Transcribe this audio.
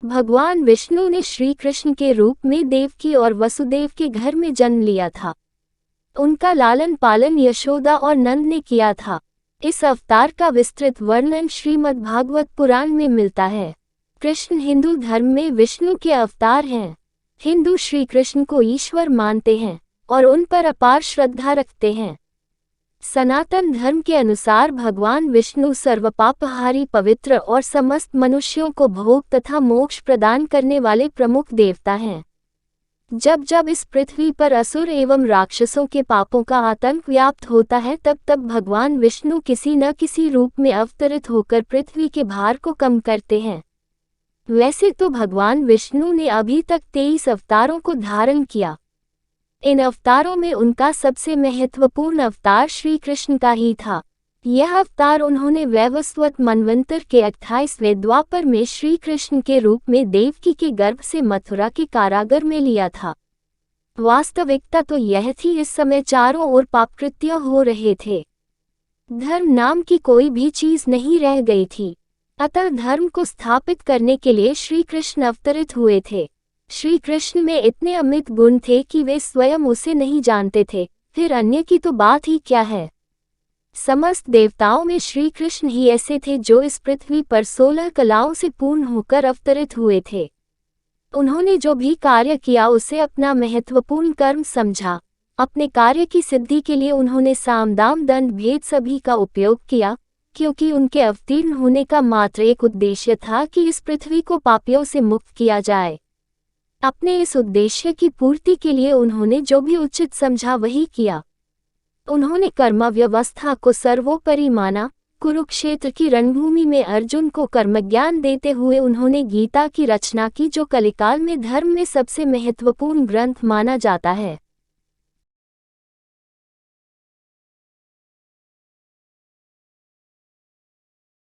भगवान विष्णु ने श्री कृष्ण के रूप में देवकी और वसुदेव के घर में जन्म लिया था। उनका लालन पालन यशोदा और नंद ने किया था। इस अवतार का विस्तृत वर्णन श्रीमद् भागवत पुराण में मिलता है। कृष्ण हिंदू धर्म में विष्णु के अवतार हैं। हिंदू श्री कृष्ण को ईश्वर मानते हैं और उन पर अपार श्रद्धा रखते हैं। सनातन धर्म के अनुसार भगवान विष्णु सर्वपापहारी, पवित्र और समस्त मनुष्यों को भोग तथा मोक्ष प्रदान करने वाले प्रमुख देवता हैं। जब जब इस पृथ्वी पर असुर एवं राक्षसों के पापों का आतंक व्याप्त होता है, तब तब भगवान विष्णु किसी न किसी रूप में अवतरित होकर पृथ्वी के भार को कम करते हैं। वैसे तो भगवान विष्णु ने अभी तक 23 अवतारों को धारण किया। इन अवतारों में उनका सबसे महत्वपूर्ण अवतार श्री कृष्ण का ही था। यह अवतार उन्होंने वैवस्वत मनवंतर के 28वें द्वापर में श्री कृष्ण के रूप में देवकी के गर्भ से मथुरा के कारागार में लिया था। वास्तविकता तो यह थी, इस समय चारों ओर पापकृत्य हो रहे थे। धर्म नाम की कोई भी चीज नहीं रह गई थी। अतः धर्म को स्थापित करने के लिए श्री कृष्ण अवतरित हुए थे। श्री कृष्ण में इतने अमित गुण थे कि वे स्वयं उसे नहीं जानते थे, फिर अन्य की तो बात ही क्या है। समस्त देवताओं में श्री कृष्ण ही ऐसे थे जो इस पृथ्वी पर 16 कलाओं से पूर्ण होकर अवतरित हुए थे। उन्होंने जो भी कार्य किया उसे अपना महत्वपूर्ण कर्म समझा। अपने कार्य की सिद्धि के लिए उन्होंने साम दाम दंड भेद सभी का उपयोग किया, क्योंकि उनके अवतीर्ण होने का मात्र एक उद्देश्य था कि इस पृथ्वी को पापियों से मुक्त किया जाए। अपने इस उद्देश्य की पूर्ति के लिए उन्होंने जो भी उचित समझा वही किया। उन्होंने कर्म व्यवस्था को सर्वोपरि माना। कुरुक्षेत्र की रणभूमि में अर्जुन को कर्मज्ञान देते हुए उन्होंने गीता की रचना की, जो कलिकाल में धर्म में सबसे महत्वपूर्ण ग्रंथ माना जाता है।